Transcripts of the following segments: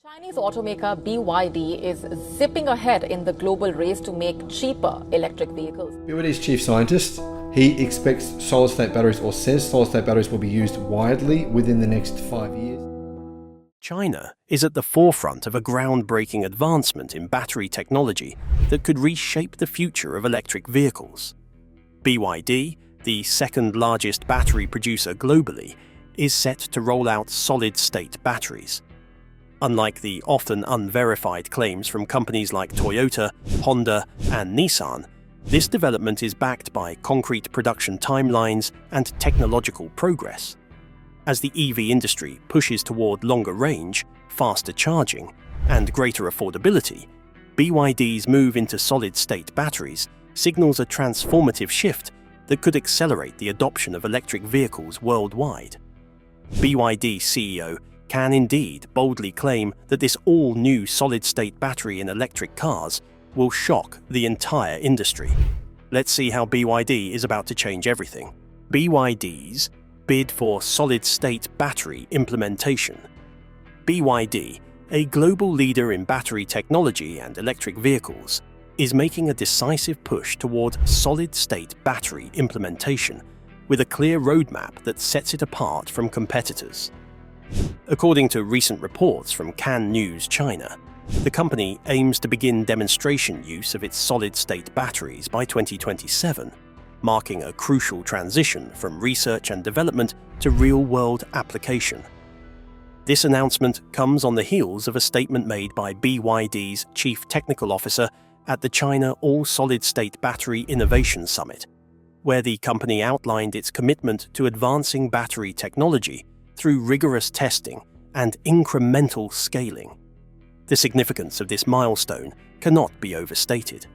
Chinese automaker BYD is zipping ahead in the global race to make cheaper electric vehicles. BYD's chief scientist, he expects solid-state batteries, or says solid-state batteries will be used widely within the next 5 years. China is at the forefront of a groundbreaking advancement in battery technology that could reshape the future of electric vehicles. BYD, the second largest battery producer globally, is set to roll out solid-state batteries. Unlike the often unverified claims from companies like Toyota, Honda, and Nissan, this development is backed by concrete production timelines and technological progress. As the EV industry pushes toward longer range, faster charging, and greater affordability, BYD's move into solid-state batteries signals a transformative shift that could accelerate the adoption of electric vehicles worldwide. BYD CEO can indeed boldly claim that this all-new solid-state battery in electric cars will shock the entire industry. Let's see how BYD is about to change everything. BYD's bid for solid-state battery implementation. BYD, a global leader in battery technology and electric vehicles, is making a decisive push toward solid-state battery implementation with a clear roadmap that sets it apart from competitors. According to recent reports from Can News China, the company aims to begin demonstration use of its solid-state batteries by 2027, marking a crucial transition from research and development to real-world application. This announcement comes on the heels of a statement made by BYD's Chief Technical Officer at the China All-Solid-State Battery Innovation Summit, where the company outlined its commitment to advancing battery technology through rigorous testing and incremental scaling. The significance of this milestone cannot be overstated.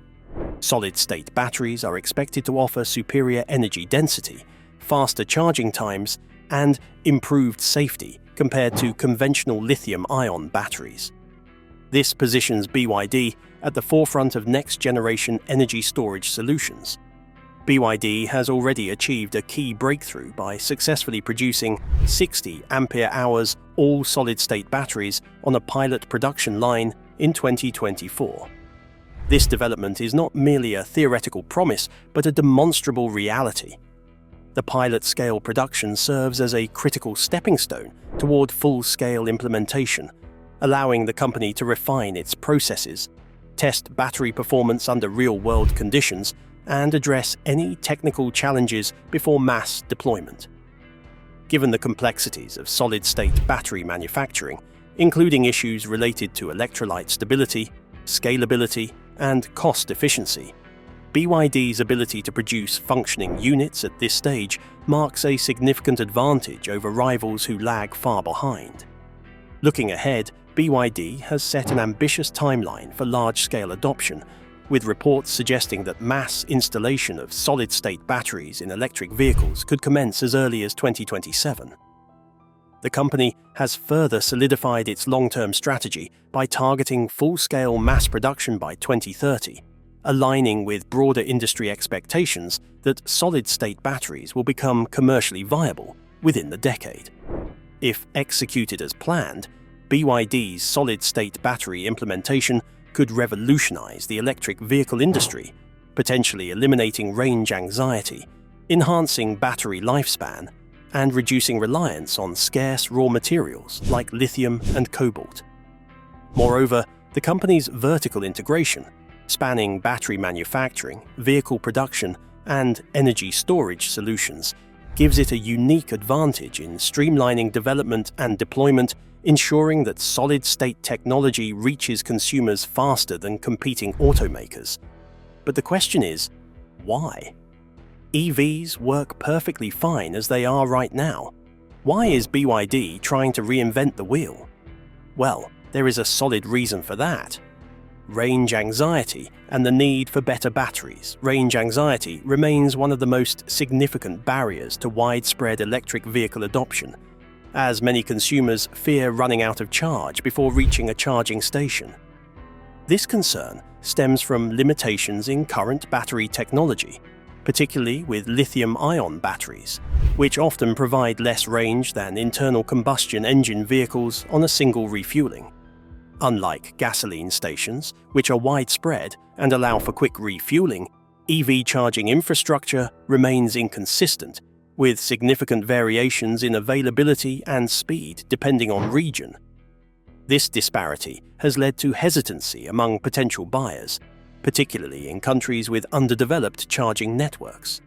Solid-state batteries are expected to offer superior energy density, faster charging times, and improved safety compared to conventional lithium-ion batteries. This positions BYD at the forefront of next-generation energy storage solutions. BYD has already achieved a key breakthrough by successfully producing 60 ampere-hours all-solid-state batteries on a pilot production line in 2024. This development is not merely a theoretical promise, but a demonstrable reality. The pilot-scale production serves as a critical stepping stone toward full-scale implementation, allowing the company to refine its processes, test battery performance under real-world conditions, and address any technical challenges before mass deployment. Given the complexities of solid-state battery manufacturing, including issues related to electrolyte stability, scalability, and cost efficiency, BYD's ability to produce functioning units at this stage marks a significant advantage over rivals who lag far behind. Looking ahead, BYD has set an ambitious timeline for large-scale adoption, with reports suggesting that mass installation of solid-state batteries in electric vehicles could commence as early as 2027. The company has further solidified its long-term strategy by targeting full-scale mass production by 2030, aligning with broader industry expectations that solid-state batteries will become commercially viable within the decade. If executed as planned, BYD's solid-state battery implementation could revolutionize the electric vehicle industry, potentially eliminating range anxiety, enhancing battery lifespan, and reducing reliance on scarce raw materials like lithium and cobalt. Moreover, the company's vertical integration, spanning battery manufacturing, vehicle production, and energy storage solutions, gives it a unique advantage in streamlining development and deployment, ensuring that solid-state technology reaches consumers faster than competing automakers. But the question is, why? EVs work perfectly fine as they are right now. Why is BYD trying to reinvent the wheel? Well, there is a solid reason for that. Range anxiety and the need for better batteries. Range anxiety remains one of the most significant barriers to widespread electric vehicle adoption, as many consumers fear running out of charge before reaching a charging station. This concern stems from limitations in current battery technology, particularly with lithium-ion batteries, which often provide less range than internal combustion engine vehicles on a single refueling. Unlike gasoline stations, which are widespread and allow for quick refueling, EV charging infrastructure remains inconsistent, with significant variations in availability and speed depending on region. This disparity has led to hesitancy among potential buyers, particularly in countries with underdeveloped charging networks.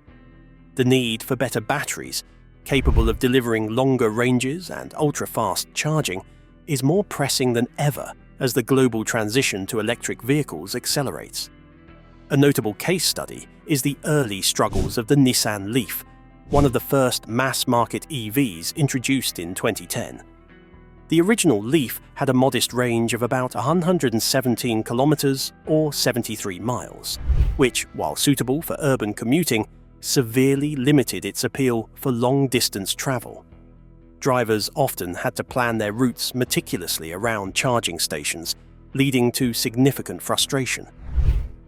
The need for better batteries, capable of delivering longer ranges and ultra-fast charging, is more pressing than ever as the global transition to electric vehicles accelerates. A notable case study is the early struggles of the Nissan Leaf, one of the first mass-market EVs introduced in 2010. The original Leaf had a modest range of about 117 kilometers or 73 miles, which, while suitable for urban commuting, severely limited its appeal for long-distance travel. Drivers often had to plan their routes meticulously around charging stations, leading to significant frustration.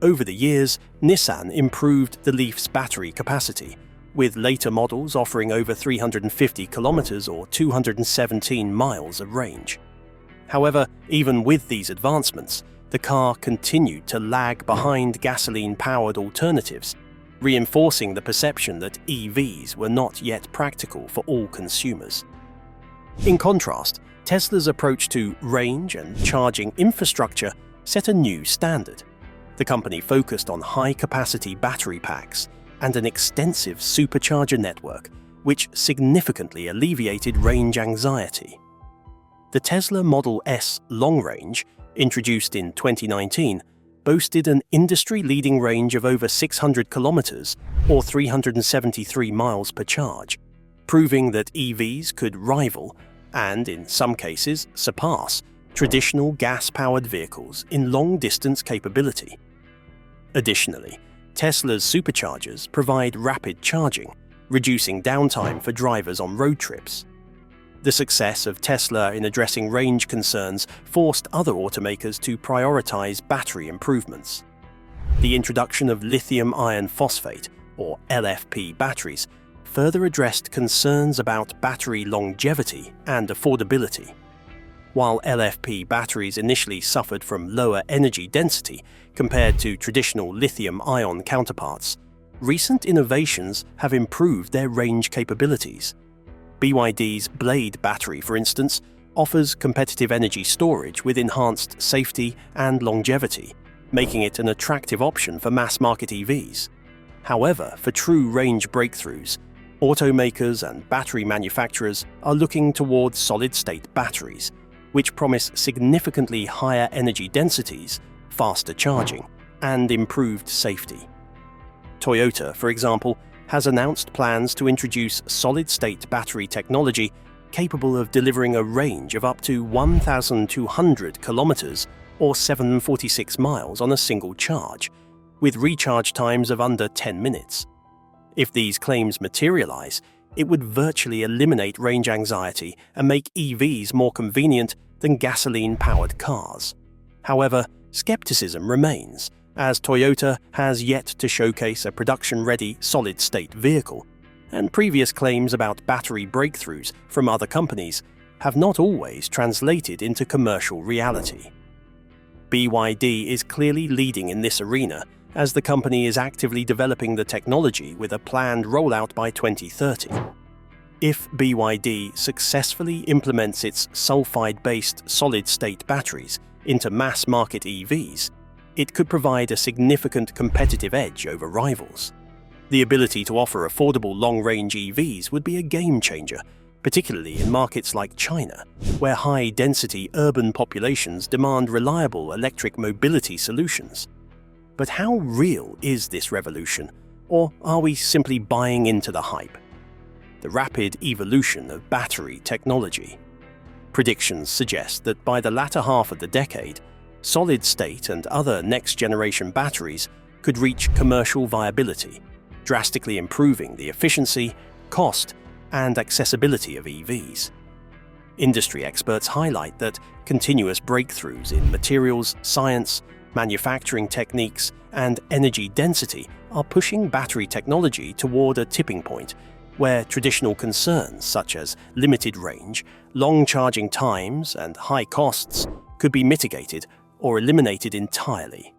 Over the years, Nissan improved the Leaf's battery capacity, with later models offering over 350 kilometers or 217 miles of range. However, even with these advancements, the car continued to lag behind gasoline-powered alternatives, reinforcing the perception that EVs were not yet practical for all consumers. In contrast, Tesla's approach to range and charging infrastructure set a new standard. The company focused on high-capacity battery packs and an extensive supercharger network, which significantly alleviated range anxiety. The Tesla Model S Long Range, introduced in 2019, boasted an industry-leading range of over 600 kilometers or 373 miles per charge, proving that EVs could rival, and in some cases surpass, traditional gas-powered vehicles in long-distance capability. Additionally, Tesla's superchargers provide rapid charging, reducing downtime for drivers on road trips. The success of Tesla in addressing range concerns forced other automakers to prioritize battery improvements. The introduction of lithium iron phosphate, or LFP batteries, further addressed concerns about battery longevity and affordability. While LFP batteries initially suffered from lower energy density compared to traditional lithium-ion counterparts, recent innovations have improved their range capabilities. BYD's Blade battery, for instance, offers competitive energy storage with enhanced safety and longevity, making it an attractive option for mass-market EVs. However, for true range breakthroughs, automakers and battery manufacturers are looking towards solid-state batteries, which promise significantly higher energy densities, faster charging, and improved safety. Toyota, for example, has announced plans to introduce solid-state battery technology capable of delivering a range of up to 1,200 kilometers or 746 miles on a single charge, with recharge times of under 10 minutes. If these claims materialize, it would virtually eliminate range anxiety and make EVs more convenient than gasoline-powered cars. However, skepticism remains, as Toyota has yet to showcase a production-ready solid-state vehicle, and previous claims about battery breakthroughs from other companies have not always translated into commercial reality. BYD is clearly leading in this arena, as the company is actively developing the technology with a planned rollout by 2030. If BYD successfully implements its sulfide-based solid-state batteries into mass-market EVs, it could provide a significant competitive edge over rivals. The ability to offer affordable long-range EVs would be a game-changer, particularly in markets like China, where high-density urban populations demand reliable electric mobility solutions. But how real is this revolution, or are we simply buying into the hype? The rapid evolution of battery technology. Predictions suggest that by the latter half of the decade, solid-state and other next-generation batteries could reach commercial viability, drastically improving the efficiency, cost, and accessibility of EVs. Industry experts highlight that continuous breakthroughs in materials science, manufacturing techniques, and energy density are pushing battery technology toward a tipping point where traditional concerns such as limited range, long charging times, and high costs could be mitigated or eliminated entirely.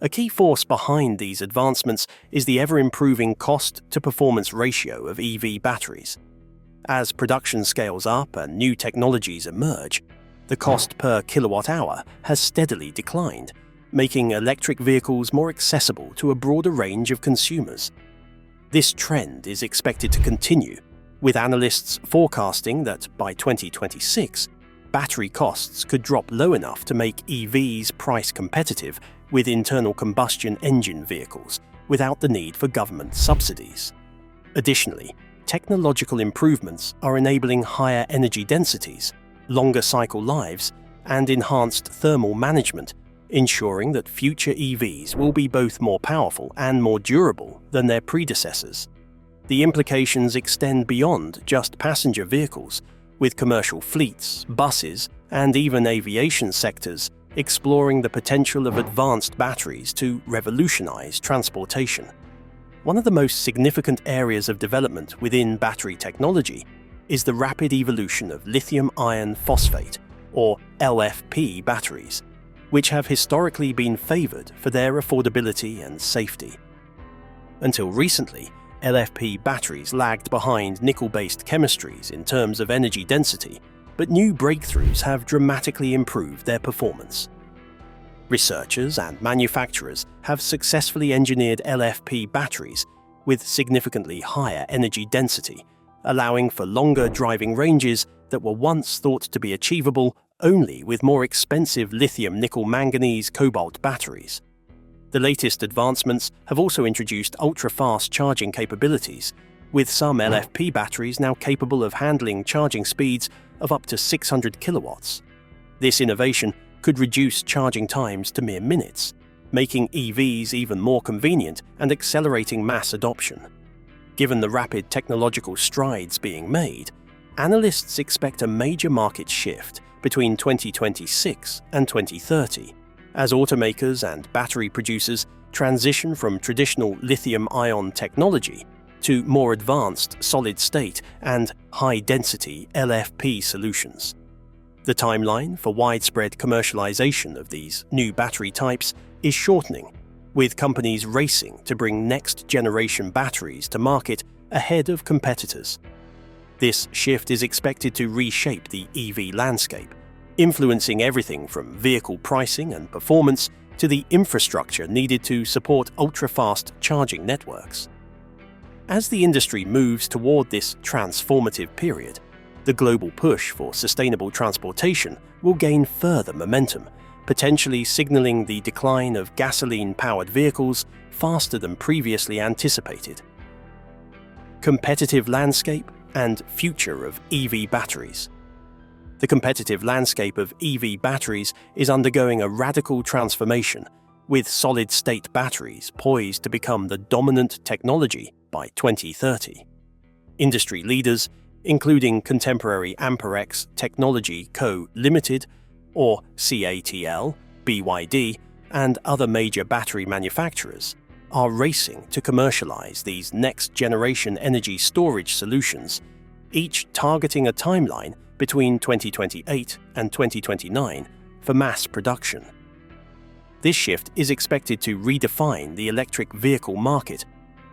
A key force behind these advancements is the ever-improving cost-to-performance ratio of EV batteries. As production scales up and new technologies emerge, the cost per kilowatt-hour has steadily declined, making electric vehicles more accessible to a broader range of consumers. This trend is expected to continue, with analysts forecasting that by 2026, battery costs could drop low enough to make EVs price competitive with internal combustion engine vehicles without the need for government subsidies. Additionally, technological improvements are enabling higher energy densities, longer cycle lives, and enhanced thermal management, ensuring that future EVs will be both more powerful and more durable than their predecessors. The implications extend beyond just passenger vehicles, with commercial fleets, buses, and even aviation sectors exploring the potential of advanced batteries to revolutionize transportation. One of the most significant areas of development within battery technology is the rapid evolution of lithium iron phosphate, or LFP batteries, which have historically been favored for their affordability and safety. Until recently, LFP batteries lagged behind nickel-based chemistries in terms of energy density, but new breakthroughs have dramatically improved their performance. Researchers and manufacturers have successfully engineered LFP batteries with significantly higher energy density, allowing for longer driving ranges that were once thought to be achievable only with more expensive lithium nickel manganese cobalt batteries. The latest advancements have also introduced ultra-fast charging capabilities, with some LFP batteries now capable of handling charging speeds of up to 600 kilowatts. This innovation could reduce charging times to mere minutes, making EVs even more convenient and accelerating mass adoption. Given the rapid technological strides being made, analysts expect a major market shift between 2026 and 2030, as automakers and battery producers transition from traditional lithium-ion technology to more advanced solid-state and high-density LFP solutions. The timeline for widespread commercialization of these new battery types is shortening, with companies racing to bring next-generation batteries to market ahead of competitors. This shift is expected to reshape the EV landscape, influencing everything from vehicle pricing and performance to the infrastructure needed to support ultra-fast charging networks. As the industry moves toward this transformative period, the global push for sustainable transportation will gain further momentum, potentially signaling the decline of gasoline-powered vehicles faster than previously anticipated. Competitive landscape and future of EV batteries. The competitive landscape of EV batteries is undergoing a radical transformation, with solid-state batteries poised to become the dominant technology by 2030. Industry leaders, including contemporary Amperex Technology Co. Limited, or CATL, BYD, and other major battery manufacturers, are racing to commercialize these next-generation energy storage solutions, each targeting a timeline between 2028 and 2029 for mass production. This shift is expected to redefine the electric vehicle market,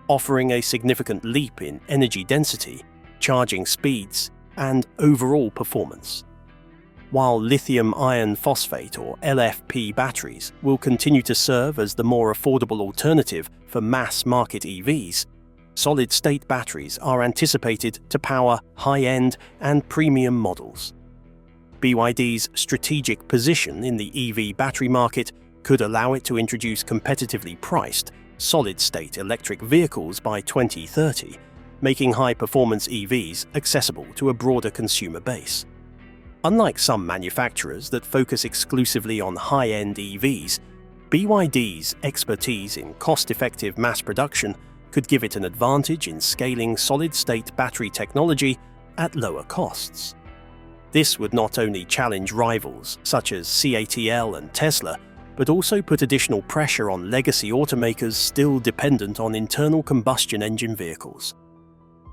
offering a significant leap in energy density, charging speeds, and overall performance. While lithium iron phosphate or LFP batteries will continue to serve as the more affordable alternative for mass-market EVs, solid-state batteries are anticipated to power high-end and premium models. BYD's strategic position in the EV battery market could allow it to introduce competitively priced, solid-state electric vehicles by 2030, making high-performance EVs accessible to a broader consumer base. Unlike some manufacturers that focus exclusively on high-end EVs, BYD's expertise in cost-effective mass production could give it an advantage in scaling solid-state battery technology at lower costs. This would not only challenge rivals such as CATL and Tesla, but also put additional pressure on legacy automakers still dependent on internal combustion engine vehicles.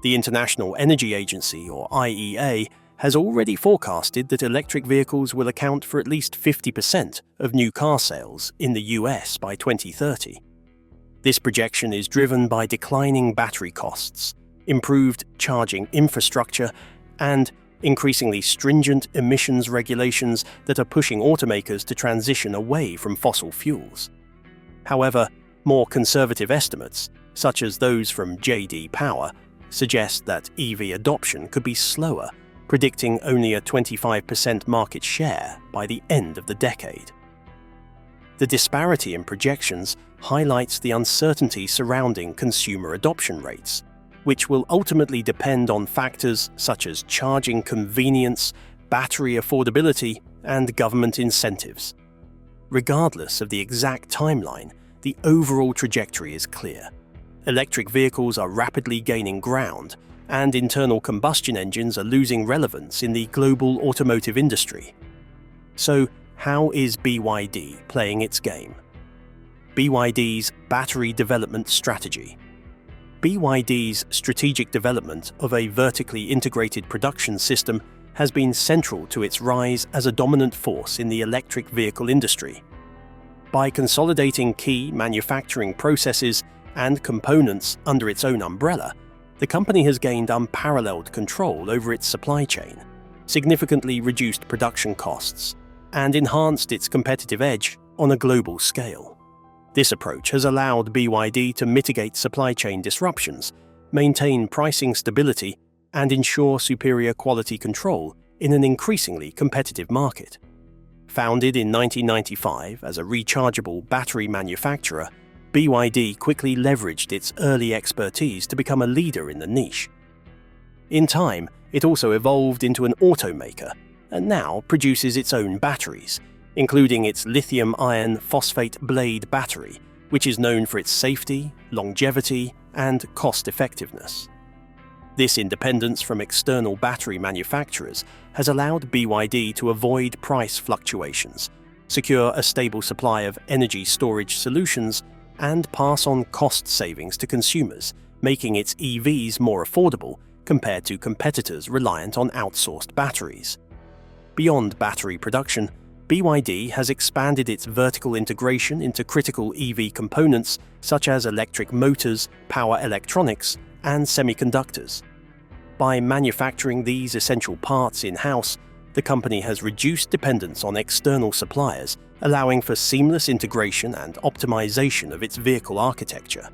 The International Energy Agency, or IEA, has already forecasted that electric vehicles will account for at least 50% of new car sales in the US by 2030. This projection is driven by declining battery costs, improved charging infrastructure, and increasingly stringent emissions regulations that are pushing automakers to transition away from fossil fuels. However, more conservative estimates, such as those from JD Power, suggest that EV adoption could be slower, predicting only a 25% market share by the end of the decade. The disparity in projections highlights the uncertainty surrounding consumer adoption rates, which will ultimately depend on factors such as charging convenience, battery affordability, and government incentives. Regardless of the exact timeline, the overall trajectory is clear. Electric vehicles are rapidly gaining ground, and internal combustion engines are losing relevance in the global automotive industry. So, how is BYD playing its game? BYD's battery development strategy. BYD's strategic development of a vertically integrated production system has been central to its rise as a dominant force in the electric vehicle industry. By consolidating key manufacturing processes and components under its own umbrella, the company has gained unparalleled control over its supply chain, significantly reduced production costs, and enhanced its competitive edge on a global scale. This approach has allowed BYD to mitigate supply chain disruptions, maintain pricing stability, and ensure superior quality control in an increasingly competitive market. Founded in 1995 as a rechargeable battery manufacturer, BYD quickly leveraged its early expertise to become a leader in the niche. In time, it also evolved into an automaker and now produces its own batteries, including its lithium iron phosphate blade battery, which is known for its safety, longevity, and cost-effectiveness. This independence from external battery manufacturers has allowed BYD to avoid price fluctuations, secure a stable supply of energy storage solutions, and pass on cost savings to consumers, making its EVs more affordable compared to competitors reliant on outsourced batteries. Beyond battery production, BYD has expanded its vertical integration into critical EV components such as electric motors, power electronics, and semiconductors. By manufacturing these essential parts in-house, the company has reduced dependence on external suppliers, allowing for seamless integration and optimization of its vehicle architecture.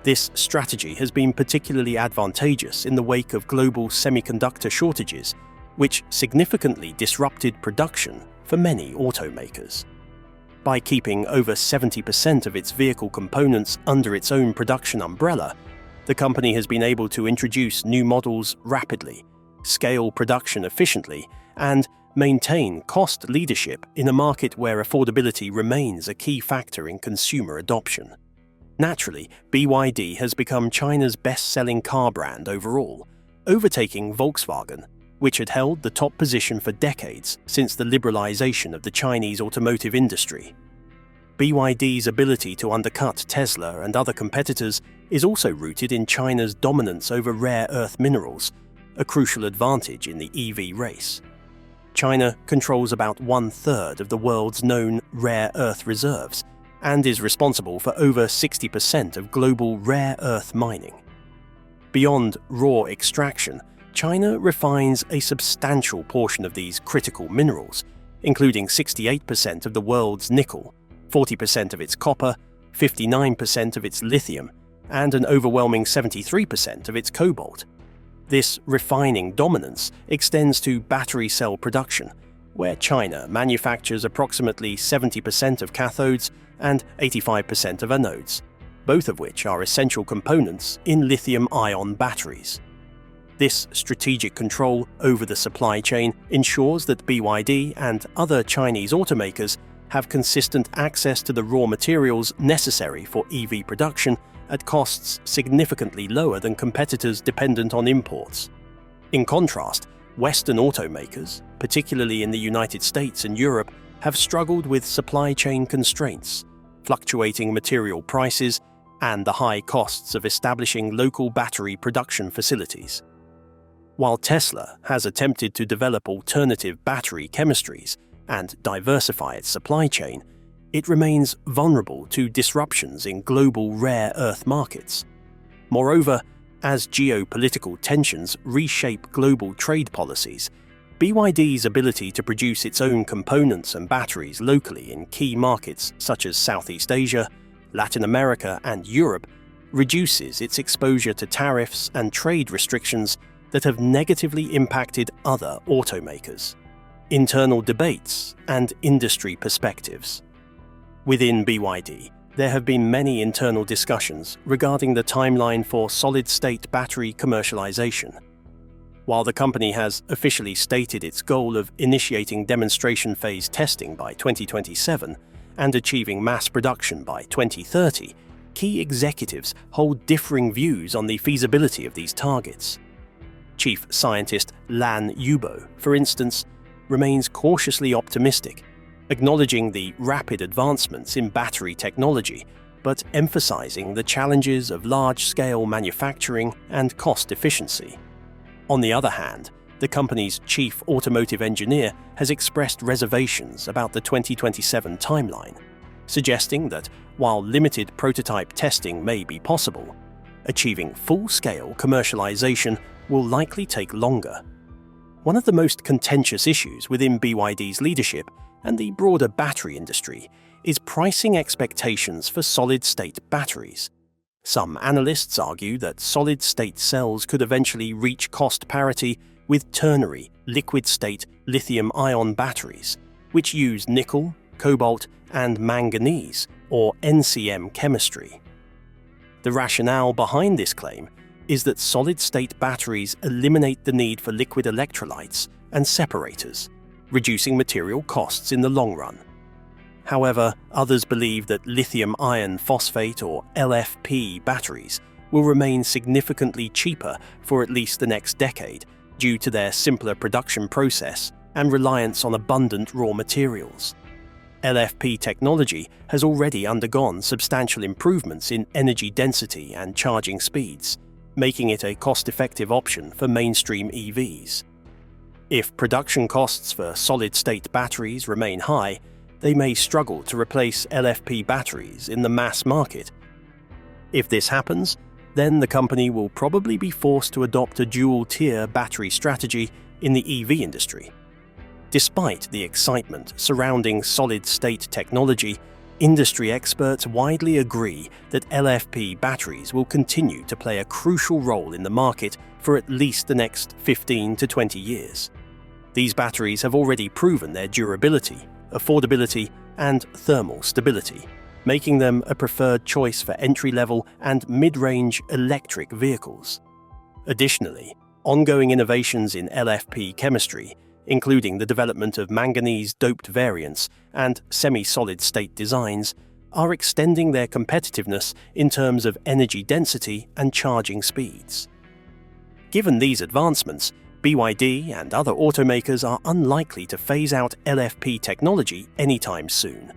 This strategy has been particularly advantageous in the wake of global semiconductor shortages, which significantly disrupted production for many automakers. By keeping over 70% of its vehicle components under its own production umbrella, the company has been able to introduce new models rapidly, scale production efficiently, and maintain cost leadership in a market where affordability remains a key factor in consumer adoption. Naturally, BYD has become China's best-selling car brand overall, overtaking Volkswagen, which had held the top position for decades since the liberalization of the Chinese automotive industry. BYD's ability to undercut Tesla and other competitors is also rooted in China's dominance over rare earth minerals, a crucial advantage in the EV race. China controls about 1/3 of the world's known rare earth reserves and is responsible for over 60% of global rare earth mining. Beyond raw extraction, China refines a substantial portion of these critical minerals, including 68% of the world's nickel, 40% of its copper, 59% of its lithium, and an overwhelming 73% of its cobalt. This refining dominance extends to battery cell production, where China manufactures approximately 70% of cathodes and 85% of anodes, both of which are essential components in lithium-ion batteries. This strategic control over the supply chain ensures that BYD and other Chinese automakers have consistent access to the raw materials necessary for EV production at costs significantly lower than competitors dependent on imports. In contrast, Western automakers, particularly in the United States and Europe, have struggled with supply chain constraints, fluctuating material prices, and the high costs of establishing local battery production facilities. While Tesla has attempted to develop alternative battery chemistries and diversify its supply chain, it remains vulnerable to disruptions in global rare earth markets. Moreover, as geopolitical tensions reshape global trade policies, BYD's ability to produce its own components and batteries locally in key markets such as Southeast Asia, Latin America, and Europe reduces its exposure to tariffs and trade restrictions that have negatively impacted other automakers. Internal debates and industry perspectives. Within BYD, there have been many internal discussions regarding the timeline for solid-state battery commercialization. While the company has officially stated its goal of initiating demonstration phase testing by 2027 and achieving mass production by 2030, key executives hold differing views on the feasibility of these targets. Chief Scientist Lan Yubo, for instance, remains cautiously optimistic, acknowledging the rapid advancements in battery technology, but emphasizing the challenges of large-scale manufacturing and cost efficiency. On the other hand, the company's chief automotive engineer has expressed reservations about the 2027 timeline, suggesting that while limited prototype testing may be possible, achieving full-scale commercialization will likely take longer. One of the most contentious issues within BYD's leadership and the broader battery industry is pricing expectations for solid-state batteries. Some analysts argue that solid-state cells could eventually reach cost parity with ternary liquid-state lithium-ion batteries, which use nickel, cobalt, and manganese, or NCM chemistry. The rationale behind this claim is that solid-state batteries eliminate the need for liquid electrolytes and separators, reducing material costs in the long run. However, others believe that lithium iron phosphate or LFP batteries will remain significantly cheaper for at least the next decade due to their simpler production process and reliance on abundant raw materials. LFP technology has already undergone substantial improvements in energy density and charging speeds, making it a cost-effective option for mainstream EVs. If production costs for solid-state batteries remain high, they may struggle to replace LFP batteries in the mass market. If this happens, then the company will probably be forced to adopt a dual-tier battery strategy in the EV industry. Despite the excitement surrounding solid-state technology, industry experts widely agree that LFP batteries will continue to play a crucial role in the market for at least the next 15 to 20 years. These batteries have already proven their durability, affordability, and thermal stability, making them a preferred choice for entry-level and mid-range electric vehicles. Additionally, ongoing innovations in LFP chemistry, including the development of manganese-doped variants and semi-solid-state designs, are extending their competitiveness in terms of energy density and charging speeds. Given these advancements, BYD and other automakers are unlikely to phase out LFP technology anytime soon,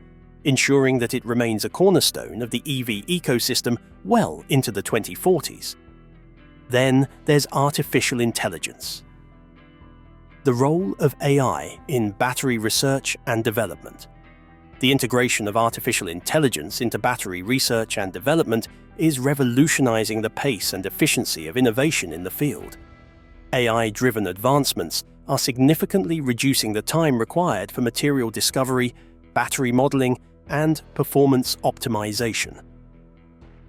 ensuring that it remains a cornerstone of the EV ecosystem well into the 2040s. Then there's artificial intelligence. The role of AI in battery research and development. The integration of artificial intelligence into battery research and development is revolutionizing the pace and efficiency of innovation in the field. AI-driven advancements are significantly reducing the time required for material discovery, battery modeling, and performance optimization.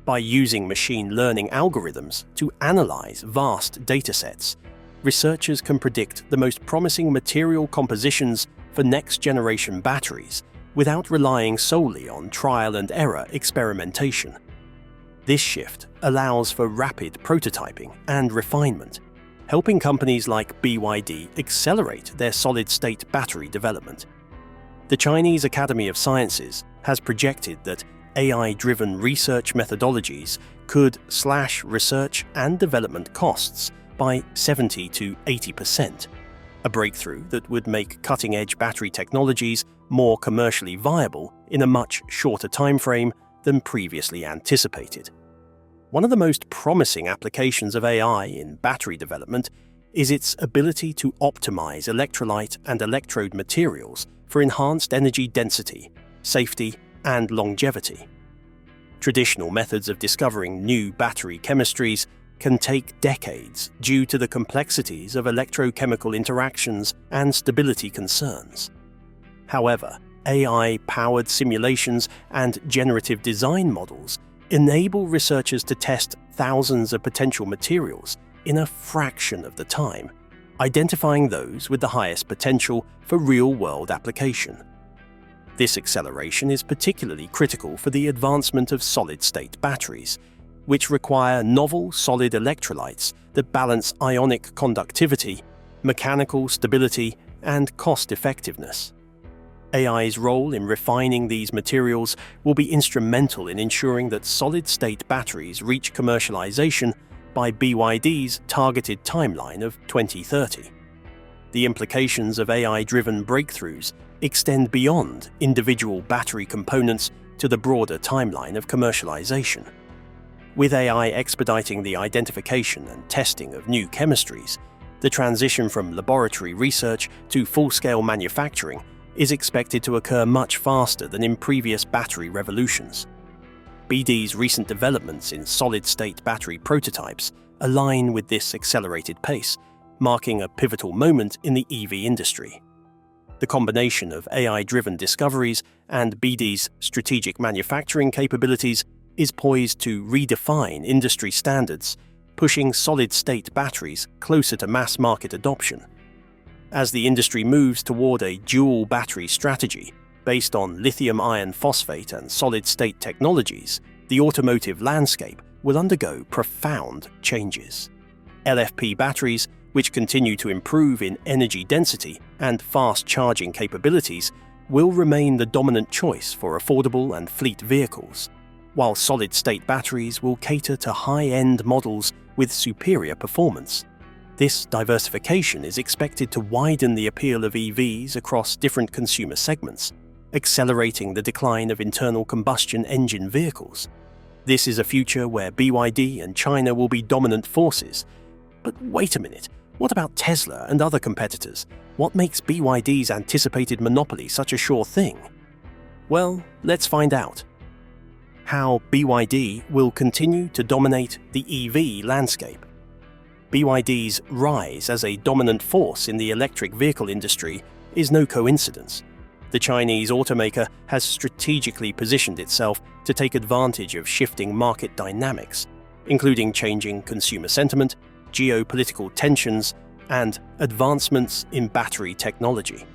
By using machine learning algorithms to analyze vast datasets, researchers can predict the most promising material compositions for next-generation batteries without relying solely on trial-and-error experimentation. This shift allows for rapid prototyping and refinement, helping companies like BYD accelerate their solid-state battery development. The Chinese Academy of Sciences has projected that AI-driven research methodologies could slash research and development costs by 70 to 80%, a breakthrough that would make cutting-edge battery technologies more commercially viable in a much shorter timeframe than previously anticipated. One of the most promising applications of AI in battery development is its ability to optimize electrolyte and electrode materials for enhanced energy density, safety, and longevity. Traditional methods of discovering new battery chemistries can take decades due to the complexities of electrochemical interactions and stability concerns. However, AI-powered simulations and generative design models enable researchers to test thousands of potential materials in a fraction of the time, identifying those with the highest potential for real-world application. This acceleration is particularly critical for the advancement of solid-state batteries, which require novel solid electrolytes that balance ionic conductivity, mechanical stability, and cost-effectiveness. AI's role in refining these materials will be instrumental in ensuring that solid-state batteries reach commercialization by BYD's targeted timeline of 2030. The implications of AI-driven breakthroughs extend beyond individual battery components to the broader timeline of commercialization. With AI expediting the identification and testing of new chemistries, the transition from laboratory research to full-scale manufacturing is expected to occur much faster than in previous battery revolutions. BYD's recent developments in solid-state battery prototypes align with this accelerated pace, marking a pivotal moment in the EV industry. The combination of AI-driven discoveries and BYD's strategic manufacturing capabilities is poised to redefine industry standards, pushing solid-state batteries closer to mass-market adoption. As the industry moves toward a dual battery strategy based on lithium iron phosphate and solid-state technologies, the automotive landscape will undergo profound changes. LFP batteries, which continue to improve in energy density and fast charging capabilities, will remain the dominant choice for affordable and fleet vehicles, while solid-state batteries will cater to high-end models with superior performance. This diversification is expected to widen the appeal of EVs across different consumer segments, accelerating the decline of internal combustion engine vehicles. This is a future where BYD and China will be dominant forces. But wait a minute, what about Tesla and other competitors? What makes BYD's anticipated monopoly such a sure thing? Well, let's find out. How BYD will continue to dominate the EV landscape. BYD's rise as a dominant force in the electric vehicle industry is no coincidence. The Chinese automaker has strategically positioned itself to take advantage of shifting market dynamics, including changing consumer sentiment, geopolitical tensions, and advancements in battery technology.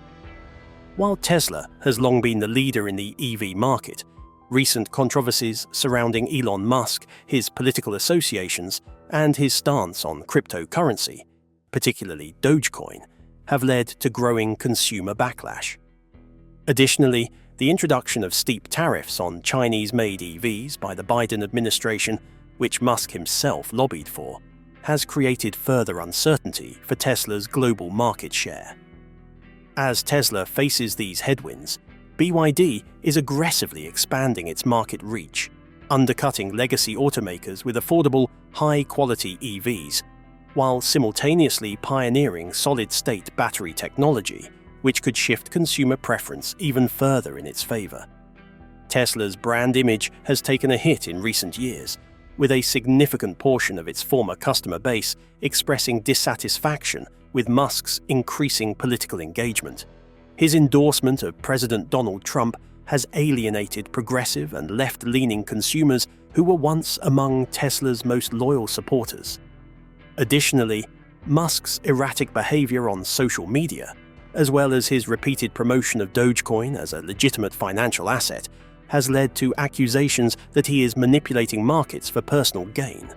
While Tesla has long been the leader in the EV market, recent controversies surrounding Elon Musk, his political associations, and his stance on cryptocurrency, particularly Dogecoin, have led to growing consumer backlash. Additionally, the introduction of steep tariffs on Chinese-made EVs by the Biden administration, which Musk himself lobbied for, has created further uncertainty for Tesla's global market share. As Tesla faces these headwinds, BYD is aggressively expanding its market reach, undercutting legacy automakers with affordable, high-quality EVs, while simultaneously pioneering solid-state battery technology, which could shift consumer preference even further in its favor. Tesla's brand image has taken a hit in recent years, with a significant portion of its former customer base expressing dissatisfaction with Musk's increasing political engagement. His endorsement of President Donald Trump has alienated progressive and left-leaning consumers who were once among Tesla's most loyal supporters. Additionally, Musk's erratic behavior on social media, as well as his repeated promotion of Dogecoin as a legitimate financial asset, has led to accusations that he is manipulating markets for personal gain.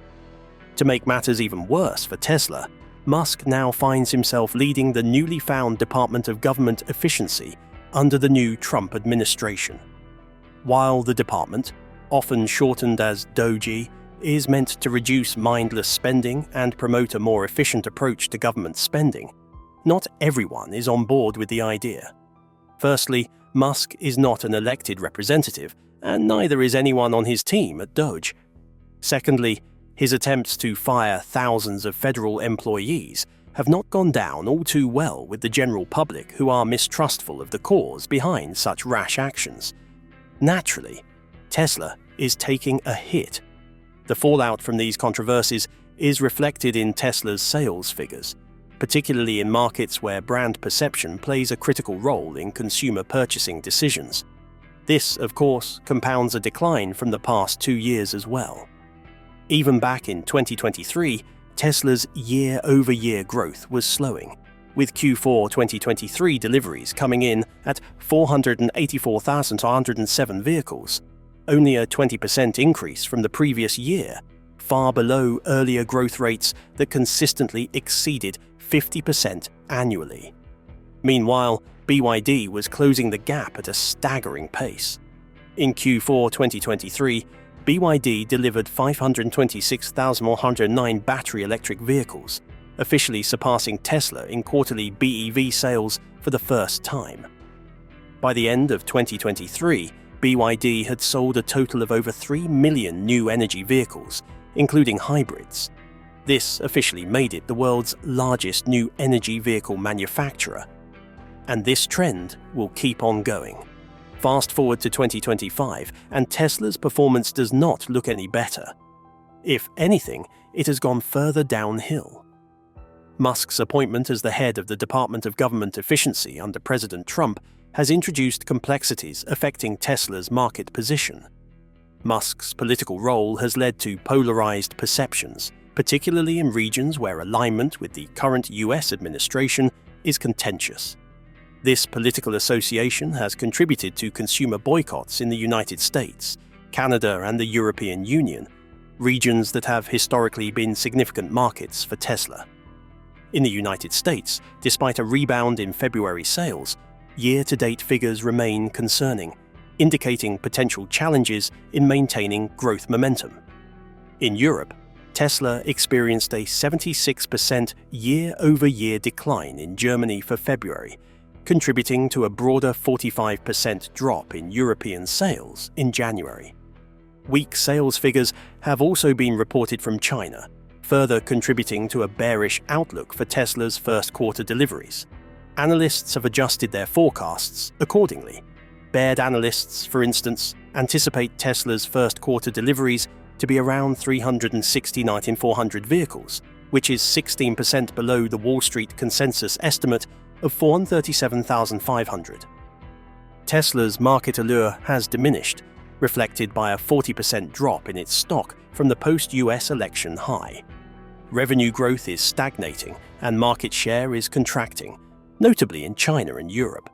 To make matters even worse for Tesla, Musk now finds himself leading the newly found Department of Government Efficiency under the new Trump administration. While the department, often shortened as DOGE, is meant to reduce mindless spending and promote a more efficient approach to government spending, not everyone is on board with the idea. Firstly, Musk is not an elected representative, and neither is anyone on his team at DOGE. Secondly, his attempts to fire thousands of federal employees have not gone down all too well with the general public, who are mistrustful of the cause behind such rash actions. Naturally, Tesla is taking a hit. The fallout from these controversies is reflected in Tesla's sales figures, particularly in markets where brand perception plays a critical role in consumer purchasing decisions. This, of course, compounds a decline from the past 2 years as well. Even back in 2023, Tesla's year-over-year growth was slowing, with Q4 2023 deliveries coming in at 484,107 vehicles, only a 20% increase from the previous year, far below earlier growth rates that consistently exceeded 50% annually. Meanwhile, BYD was closing the gap at a staggering pace. In Q4 2023, BYD delivered 526,109 battery electric vehicles, officially surpassing Tesla in quarterly BEV sales for the first time. By the end of 2023, BYD had sold a total of over 3 million new energy vehicles, including hybrids. This officially made it the world's largest new energy vehicle manufacturer. And this trend will keep on going. Fast forward to 2025, and Tesla's performance does not look any better. If anything, it has gone further downhill. Musk's appointment as the head of the Department of Government Efficiency under President Trump has introduced complexities affecting Tesla's market position. Musk's political role has led to polarized perceptions, particularly in regions where alignment with the current US administration is contentious. This political association has contributed to consumer boycotts in the United States, Canada, and the European Union, regions that have historically been significant markets for Tesla. In the United States, despite a rebound in February sales, year-to-date figures remain concerning, indicating potential challenges in maintaining growth momentum. In Europe, Tesla experienced a 76% year-over-year decline in Germany for February, contributing to a broader 45% drop in European sales in January. Weak sales figures have also been reported from China, further contributing to a bearish outlook for Tesla's first quarter deliveries. Analysts have adjusted their forecasts accordingly. Baird analysts, for instance, anticipate Tesla's first quarter deliveries to be around 369,400 vehicles, which is 16% below the Wall Street consensus estimate of 437,500. Tesla's market allure has diminished, reflected by a 40% drop in its stock from the post-US election high. Revenue growth is stagnating and market share is contracting, notably in China and Europe.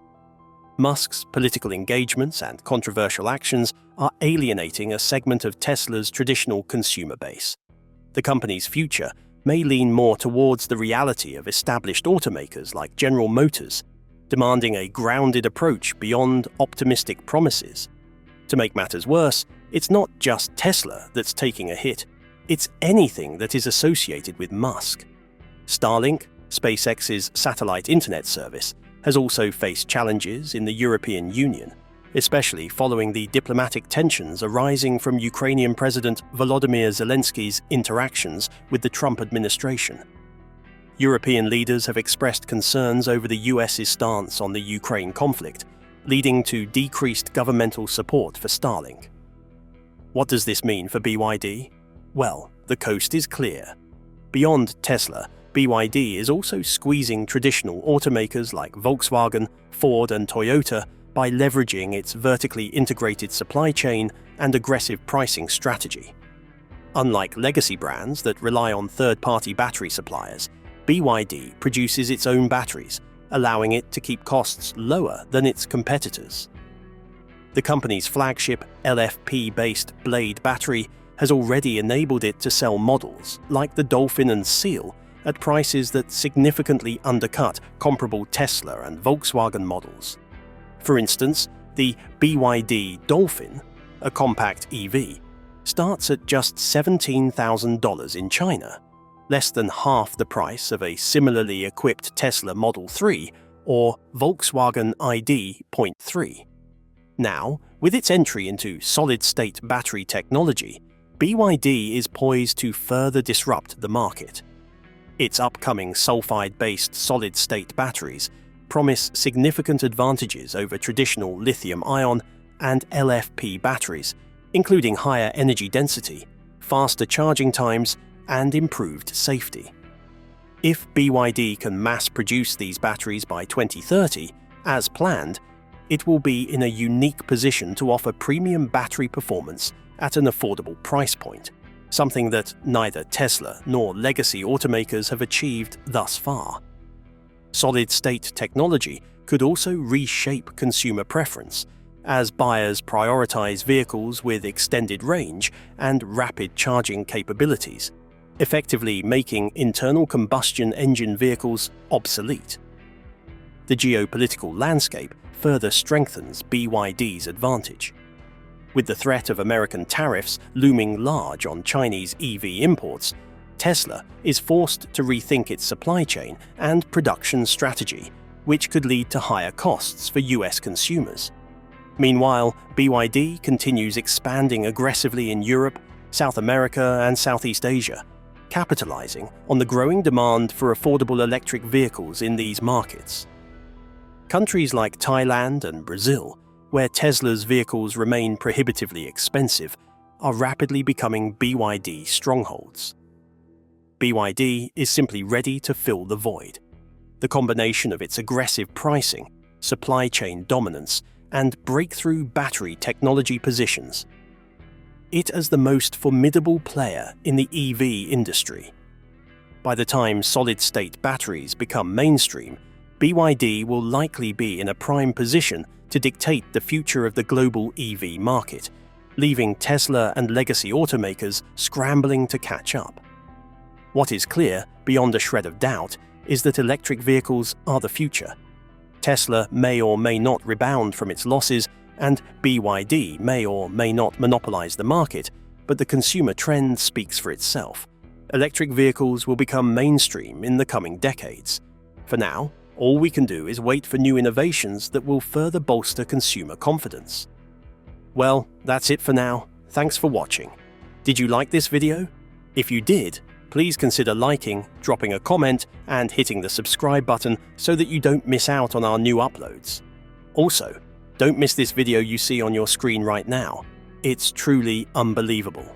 Musk's political engagements and controversial actions are alienating a segment of Tesla's traditional consumer base. The company's future may lean more towards the reality of established automakers like General Motors, demanding a grounded approach beyond optimistic promises. To make matters worse, it's not just Tesla that's taking a hit, it's anything that is associated with Musk. Starlink, SpaceX's satellite internet service, has also faced challenges in the European Union, especially following the diplomatic tensions arising from Ukrainian President Volodymyr Zelensky's interactions with the Trump administration. European leaders have expressed concerns over the US's stance on the Ukraine conflict, leading to decreased governmental support for Starlink. What does this mean for BYD? Well, the coast is clear. Beyond Tesla, BYD is also squeezing traditional automakers like Volkswagen, Ford, and Toyota by leveraging its vertically integrated supply chain and aggressive pricing strategy. Unlike legacy brands that rely on third-party battery suppliers, BYD produces its own batteries, allowing it to keep costs lower than its competitors. The company's flagship LFP-based Blade battery has already enabled it to sell models like the Dolphin and Seal at prices that significantly undercut comparable Tesla and Volkswagen models. For instance, the BYD Dolphin, a compact EV, starts at just $17,000 in China, less than half the price of a similarly equipped Tesla Model 3 or Volkswagen ID.3. Now, with its entry into solid-state battery technology, BYD is poised to further disrupt the market. Its upcoming sulfide-based solid-state batteries promise significant advantages over traditional lithium-ion and LFP batteries, including higher energy density, faster charging times, and improved safety. If BYD can mass-produce these batteries by 2030, as planned, it will be in a unique position to offer premium battery performance at an affordable price point, something that neither Tesla nor legacy automakers have achieved thus far. Solid-state technology could also reshape consumer preference, as buyers prioritize vehicles with extended range and rapid charging capabilities, effectively making internal combustion engine vehicles obsolete. The geopolitical landscape further strengthens BYD's advantage. With the threat of American tariffs looming large on Chinese EV imports, Tesla is forced to rethink its supply chain and production strategy, which could lead to higher costs for US consumers. Meanwhile, BYD continues expanding aggressively in Europe, South America, and Southeast Asia, capitalizing on the growing demand for affordable electric vehicles in these markets. Countries like Thailand and Brazil, where Tesla's vehicles remain prohibitively expensive, are rapidly becoming BYD strongholds. BYD is simply ready to fill the void. The combination of its aggressive pricing, supply chain dominance, and breakthrough battery technology positions it as the most formidable player in the EV industry. By the time solid-state batteries become mainstream, BYD will likely be in a prime position to dictate the future of the global EV market, leaving Tesla and legacy automakers scrambling to catch up. What is clear, beyond a shred of doubt, is that electric vehicles are the future. Tesla may or may not rebound from its losses, and BYD may or may not monopolize the market, but the consumer trend speaks for itself. Electric vehicles will become mainstream in the coming decades. For now, all we can do is wait for new innovations that will further bolster consumer confidence. Well, that's it for now. Thanks for watching. Did you like this video? If you did, please consider liking, dropping a comment, and hitting the subscribe button so that you don't miss out on our new uploads. Also, don't miss this video you see on your screen right now. It's truly unbelievable.